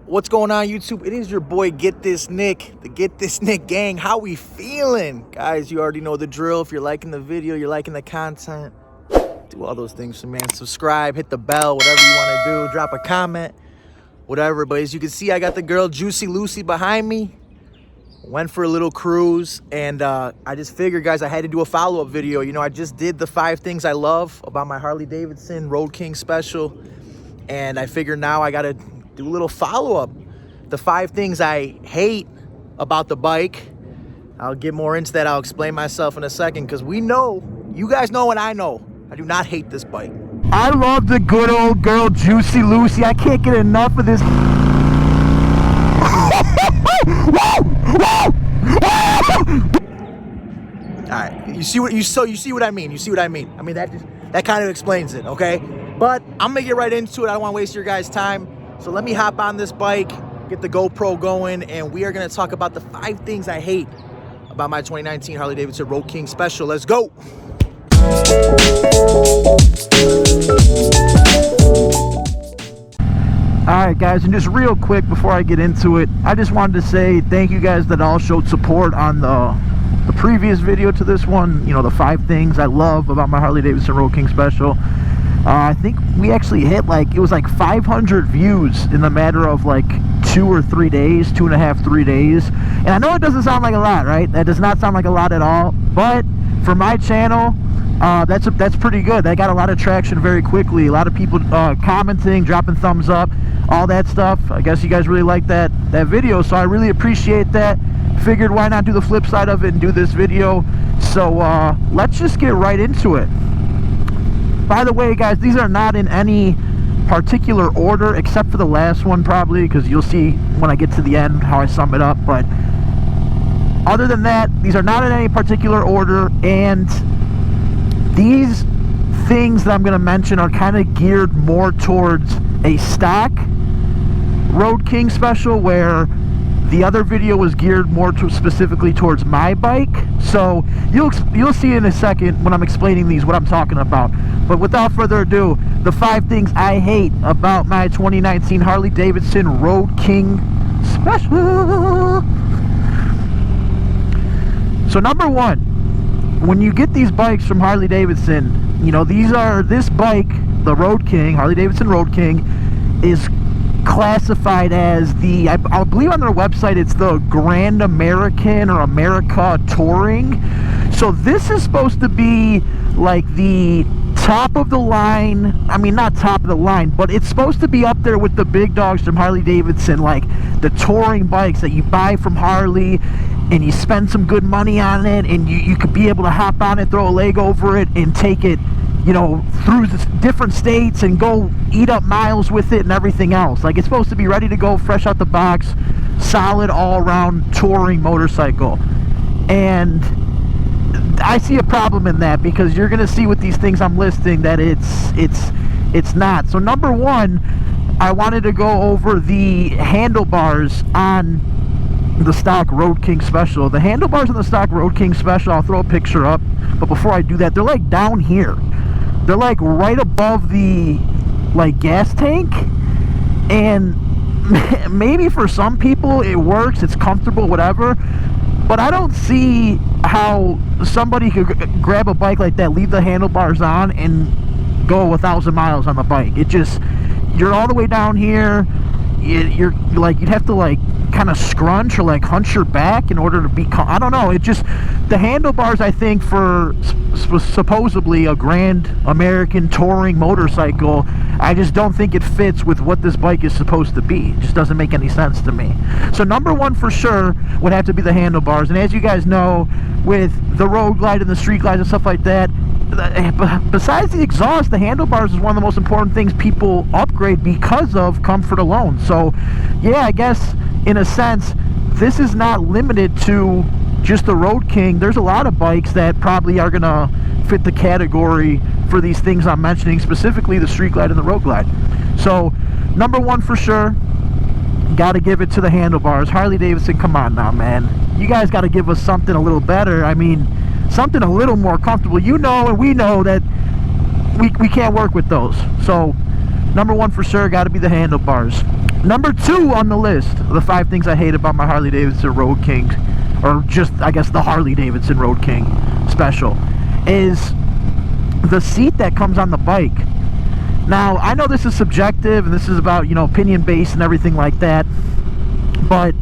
What's going on, YouTube? It is your boy Get This Nick, the Get This Nick gang. How we feeling? Guys, you already know the drill. If you're liking the video, you're liking the content, do all those things for man. Subscribe, hit the bell, whatever you want to do. Drop a comment, whatever. But as you can see, I got the girl Juicy Lucy behind me. Went for a little cruise, and I just figured, guys, I had to do a follow-up video. You know, I just did the 5 things I love about my Harley Davidson roadking special, and I figured now I got to do a little follow-up. The 5 things I hate about the bike. I'll get more into that. I'll explain myself in a second, because we know, you guys know and I know, I do not hate this bike. I love the good old girl Juicy Lucy. I can't get enough of this. Alright, you see what I mean. You see what I mean. I mean, that kind of explains it, okay? But I'm gonna get right into it. I don't want to waste your guys' time. So let me hop on this bike, get the GoPro going, and we are going to talk about the 5 things I hate about my 2019 Harley Davidson Road King Special. Let's go! Alright guys, and just real quick before I get into it, I just wanted to say thank you guys that all showed support on the previous video to this one. You know, the 5 things I love about my Harley Davidson Road King Special. I think we actually hit it was like 500 views in the matter of like 2 or 3 days, 2.5, 3 days. And I know it doesn't sound like a lot, right? That does not sound like a lot at all. But for my channel, that's pretty good. That got a lot of traction very quickly. A lot of people commenting, dropping thumbs up, all that stuff. I guess you guys really liked that video, so I really appreciate that. Figured why not do the flip side of it and do this video. So let's just get right into it. By the way, guys, these are not in any particular order except for the last one, probably, because you'll see when I get to the end how I sum it up. But other than that, these are not in any particular order, and these things that I'm going to mention are kind of geared more towards a stock Road King special, where the other video was geared more specifically towards my bike. So you'll see in a second when I'm explaining these what I'm talking about. But without further ado, the 5 things I hate about my 2019 Harley Davidson Road King Special. So number 1, when you get these bikes from Harley Davidson, you know, this bike, the Road King, Harley Davidson Road King, is classified as I believe on their website it's the Grand American or America Touring. So this is supposed to be like the top of the line. I mean, not top of the line, but it's supposed to be up there with the big dogs from Harley Davidson, like the touring bikes that you buy from Harley and you spend some good money on it, and you could be able to hop on it, throw a leg over it, and take it, you know, through different states and go eat up miles with it and everything else. Like, it's supposed to be ready to go, fresh out the box, solid all-around touring motorcycle. And I see a problem in that, because you're gonna see with these things I'm listing that it's not. So number 1, I wanted to go over the handlebars on the stock Road King Special. The handlebars on the stock Road King Special, I'll throw a picture up, but before I do that, they're like down here. They're like right above the gas tank, and maybe for some people it works, it's comfortable, whatever, but I don't see how somebody could grab a bike like that, leave the handlebars on, and go 1,000 miles on the bike. It just, you're all the way down here. You're like, you'd have to kind of scrunch or hunch your back in order to be, I don't know, it just, the handlebars, I think, for supposedly a Grand American touring motorcycle, I just don't think it fits with what this bike is supposed to be. It just doesn't make any sense to me. So number 1 for sure would have to be the handlebars. And as you guys know, with the road glide and the street glides and stuff like that, besides the exhaust, the handlebars is one of the most important things people upgrade because of comfort alone. So yeah, I guess in a sense this is not limited to just the Road King. There's a lot of bikes that probably are gonna fit the category for these things I'm mentioning, specifically the street glide and the road glide. So number 1 for sure, gotta give it to the handlebars. Harley Davidson, come on now, man, you guys gotta give us something a little better. I mean, something a little more comfortable. You know, and we know that we can't work with those. So number 1 for sure, got to be the handlebars. Number 2 on the list of the 5 things I hate about my Harley Davidson Road King, or just, I guess, the Harley Davidson Road King special, is the seat that comes on the bike. Now, I know this is subjective, and this is about, you know, opinion-based and everything like that, but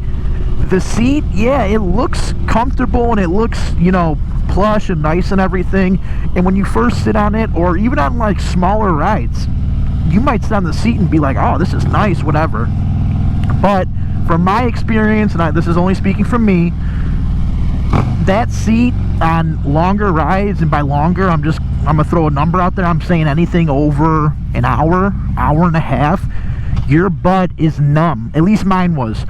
the seat, yeah, it looks comfortable, and it looks, you know, plush and nice and everything, and when you first sit on it, or even on, like, smaller rides, you might sit on the seat and be like, oh, this is nice, whatever. But from my experience, and this is only speaking from me, that seat on longer rides, and by longer, I'm gonna throw a number out there, I'm saying anything over an hour, hour and a half, your butt is numb. At least mine was.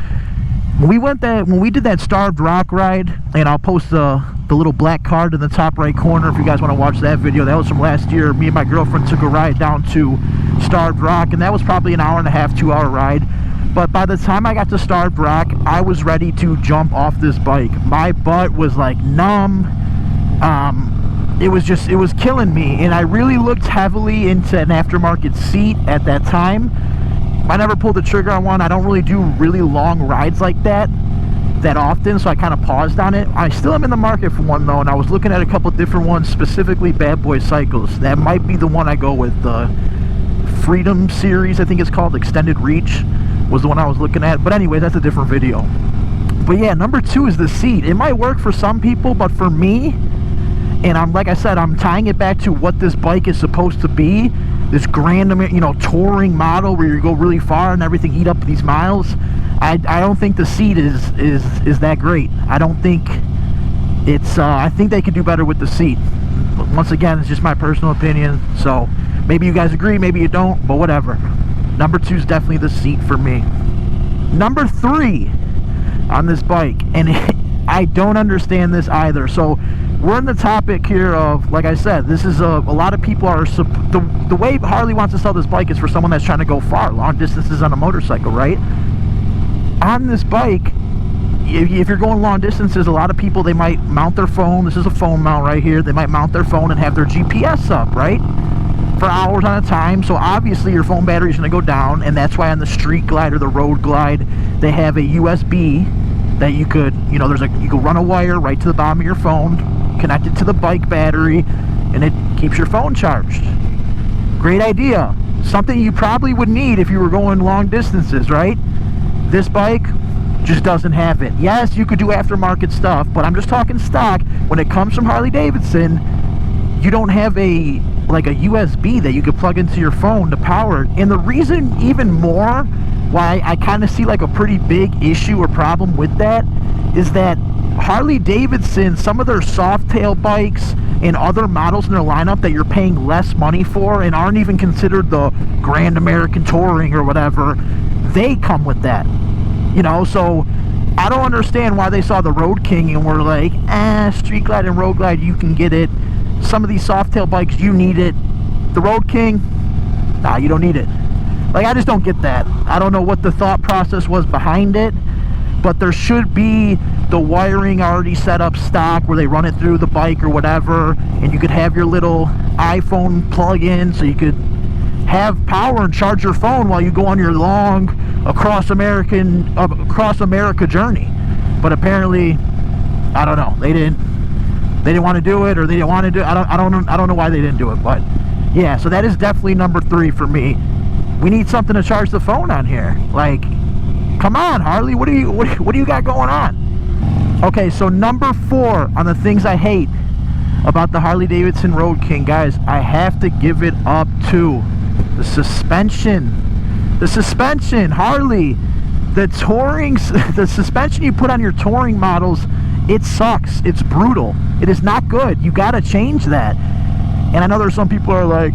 When we did that Starved Rock ride, and I'll post the little black card in the top right corner if you guys want to watch that video. That was from last year. Me and my girlfriend took a ride down to Starved Rock, and that was probably an hour and a half, 2-hour ride. But by the time I got to Starved Rock, I was ready to jump off this bike. My butt was like numb. It was killing me, and I really looked heavily into an aftermarket seat at that time. I never pulled the trigger on one. I don't really do really long rides like that often, so I kind of paused on it. I still am in the market for one though, and I was looking at a couple different ones, specifically Bad Boy Cycles. That might be the one I go with. The Freedom series, I think it's called, Extended Reach, was the one I was looking at. But anyway, that's a different video. But yeah, number 2 is the seat. It might work for some people, but for me, and like I said, I'm tying it back to what this bike is supposed to be. This grand, you know, touring model where you go really far and everything, eat up these miles. I don't think the seat is that great. I don't think it's. I think they could do better with the seat. But once again, it's just my personal opinion. So maybe you guys agree, maybe you don't, but whatever. Number 2 is definitely the seat for me. Number 3 on this bike, and I don't understand this either. So we're in the topic here of, like I said, this is a lot of people are, the way Harley wants to sell this bike is for someone that's trying to go far, long distances on a motorcycle, right? On this bike, if you're going long distances, a lot of people, they might mount their phone. This is a phone mount right here. They might mount their phone and have their GPS up, right? For hours on a time. So obviously your phone battery is going to go down, and that's why on the Street Glide or the Road Glide, they have a USB that you could, you know, you could run a wire right to the bottom of your phone, connect it to the bike battery, and it keeps your phone charged. Great idea. Something you probably would need if you were going long distances, right? This bike just doesn't have it. Yes, you could do aftermarket stuff, but I'm just talking stock. When it comes from Harley Davidson, you don't have a USB that you could plug into your phone to power it. And the reason even more why I kind of see like a pretty big issue or problem with that is that Harley Davidson, some of their soft tail bikes and other models in their lineup that you're paying less money for and aren't even considered the Grand American Touring or whatever, they come with that. You know, so I don't understand why they saw the Road King and were like, Street Glide and Road Glide, you can get it. Some of these soft tail bikes, you need it. The Road King, nah, you don't need it. Like, I just don't get that. I don't know what the thought process was behind it, but there should be the wiring already set up stock where they run it through the bike or whatever, and you could have your little iPhone plug-in so you could have power and charge your phone while you go on your long across America journey. But apparently, I don't know, they didn't want to do it, or they didn't want to do it. I don't know why they didn't do it. But yeah, so that is definitely number 3 for me. We need something to charge the phone on here. Like, come on, Harley, what do you got going on? Okay, so number 4 on the things I hate about the Harley Davidson Road King, guys, I have to give it up to the suspension. The suspension, Harley, the suspension you put on your touring models, it sucks. It's brutal. It is not good. You gotta change that. And I know there's some people are like,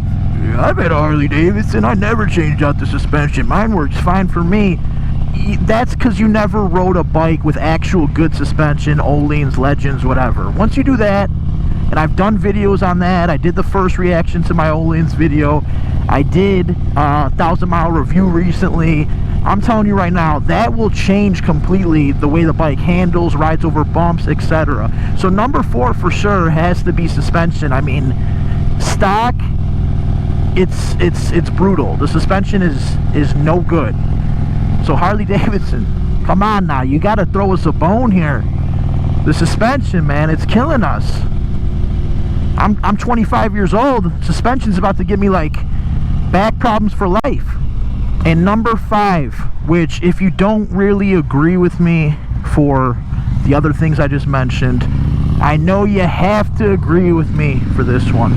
I've had Harley Davidson, I never changed out the suspension, mine works fine for me. That's because you never rode a bike with actual good suspension, Öhlins, Legends, whatever. Once you do that, and I've done videos on that, I did the first reaction to my Öhlins video, I did a 1,000-mile review recently. I'm telling you right now, that will change completely the way the bike handles, rides over bumps, etc. So number 4 for sure has to be suspension. I mean, stock, it's brutal. The suspension is no good. So Harley Davidson, come on now, you got to throw us a bone here. The suspension, man, it's killing us. I'm 25 years old. Suspension's about to give me like back problems for life. And number 5, which if you don't really agree with me for the other things I just mentioned, I know you have to agree with me for this one.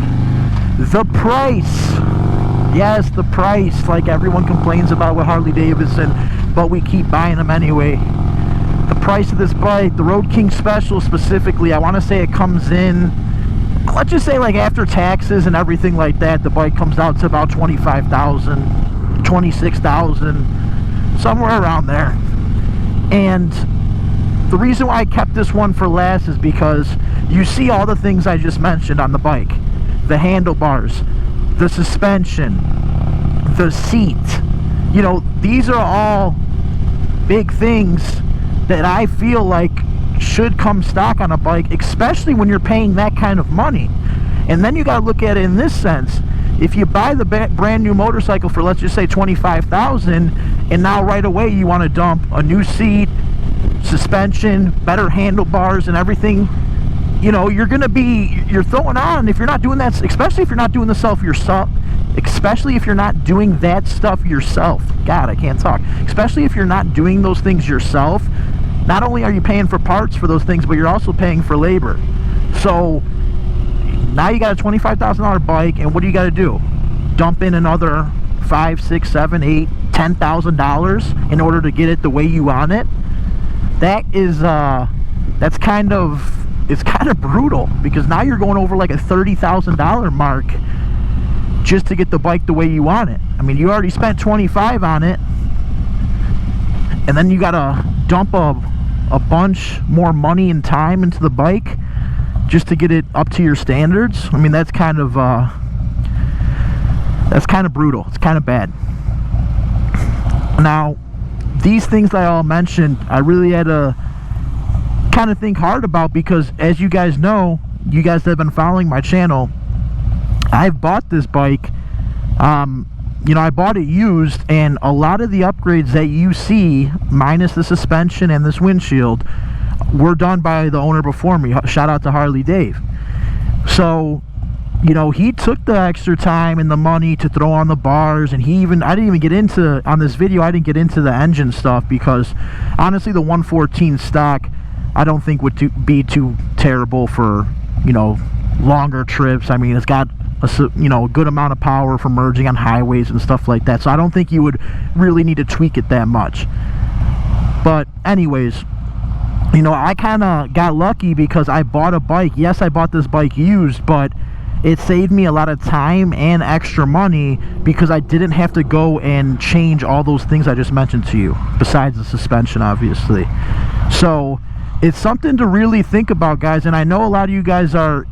The price. Yes, the price. Like everyone complains about with Harley Davidson, but we keep buying them anyway. The price of this bike, the Road King Special specifically, I want to say it comes in, let's just say like after taxes and everything like that, the bike comes out to about $25,000, $26,000, somewhere around there. And the reason why I kept this one for last is because you see all the things I just mentioned on the bike. The handlebars, the suspension, the seat. You know, these are all big things that I feel like should come stock on a bike, especially when you're paying that kind of money. And then you got to look at it in this sense. If you buy the brand new motorcycle for, let's just say, $25,000, and now right away you want to dump a new seat, suspension, better handlebars and everything, you know, you're throwing on, if you're not doing that, especially if you're not doing the stuff yourself, especially if you're not doing that stuff yourself. God, I can't talk. Especially if you're not doing those things yourself, not only are you paying for parts for those things, but you're also paying for labor. So now you got a $25,000 bike, and what do you got to do? Dump in another $5, $6, $7, $8, $10,000 in order to get it the way you want it. That is that's kind of, it's kind of brutal, because now you're going over like a $30,000 mark just to get the bike the way you want it. I mean, you already spent $25,000 on it, and then you gotta dump a bunch more money and time into the bike just to get it up to your standards. I mean, that's kind of brutal. It's kind of bad. Now, these things that I all mentioned, I really had to kind of think hard about, because as you guys know, you guys that have been following my channel, I've bought this bike. You know, I bought it used, and a lot of the upgrades that you see, minus the suspension and this windshield, were done by the owner before me. Shout out to Harley Dave. So, you know, he took the extra time and the money to throw on the bars, and I didn't even get into, on this video, I didn't get into the engine stuff, because honestly the 114 stock I don't think would be too terrible for, you know, longer trips. I mean, it's got a good amount of power for merging on highways and stuff like that, so I don't think you would really need to tweak it that much. But anyways, you know, I kind of got lucky because I bought a bike. Yes, I bought this bike used, but it saved me a lot of time and extra money, because I didn't have to go and change all those things I just mentioned to you, besides the suspension, obviously. So it's something to really think about, guys. And I know a lot of you guys that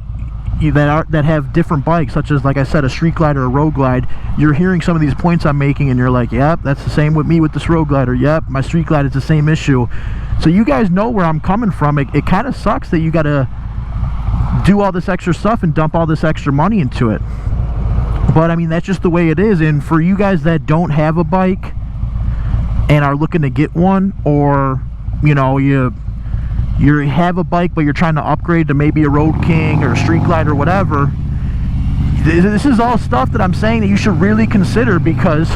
have different bikes, such as, like I said, a Street Glide or a Road Glide. You're hearing some of these points I'm making, and you're like, yep, that's the same with me with this Road Glide, or yep, my Street Glide is the same issue. So you guys know where I'm coming from. It kind of sucks that you got to do all this extra stuff and dump all this extra money into it. But I mean, that's just the way it is. And for you guys that don't have a bike and are looking to get one, or, you know, you have a bike but you're trying to upgrade to maybe a Road King or a Street Glide or whatever, this is all stuff that I'm saying that you should really consider, because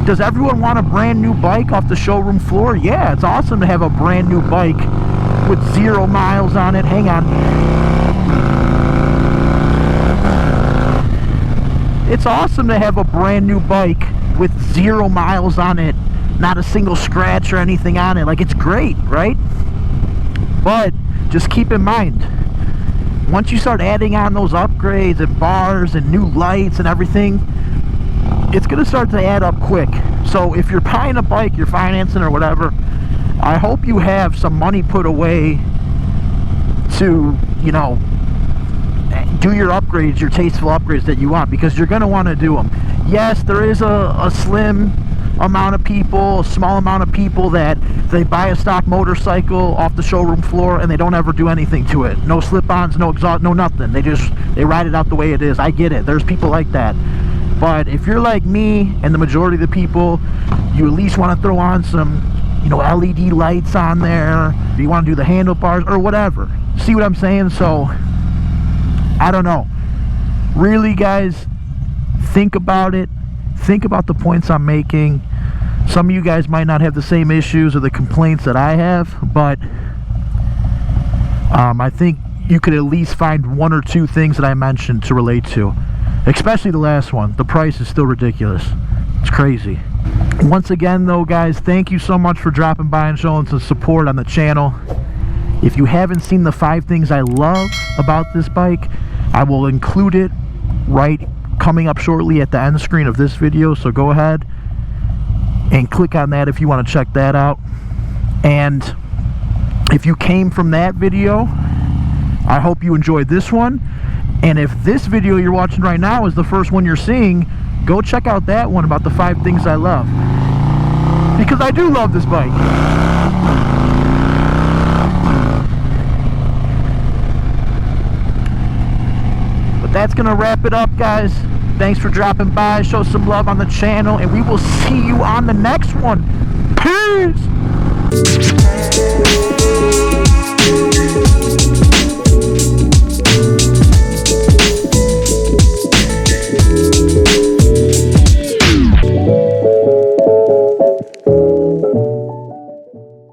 does everyone want a brand new bike off the showroom floor? Yeah, it's awesome to have a brand new bike with 0 miles on it. Hang on. It's awesome to have a brand new bike with 0 miles on it, not a single scratch or anything on it. Like, it's great, right? But just keep in mind, once you start adding on those upgrades and bars and new lights and everything, it's going to start to add up quick. So if you're buying a bike, you're financing or whatever, I hope you have some money put away to, you know, do your upgrades, your tasteful upgrades that you want, because you're going to want to do them. Yes, there is a slim amount of people, a small amount of people that they buy a stock motorcycle off the showroom floor and they don't ever do anything to it. No slip-ons, no exhaust, no nothing. They ride it out the way it is. I get it. There's people like that. But if you're like me and the majority of the people, you at least want to throw on some, you know, LED lights on there. You want to do the handlebars or whatever. See what I'm saying? So, I don't know. Really, guys, think about it. Think about the points I'm making. Some of you guys might not have the same issues or the complaints that I have, but I think you could at least find one or two things that I mentioned to relate to. Especially the last one. The price is still ridiculous. It's crazy. Once again, though, guys, thank you so much for dropping by and showing some support on the channel. If you haven't seen the 5 things I love about this bike, I will include it right coming up shortly at the end screen of this video, so go ahead and click on that if you want to check that out. And if you came from that video, I hope you enjoyed this one. And if this video you're watching right now is the first one you're seeing, go check out that one about the 5 things I love, because I do love this bike. But that's gonna wrap it up, guys. Thanks for dropping by. Show some love on the channel, and we will see you on the next one. Peace.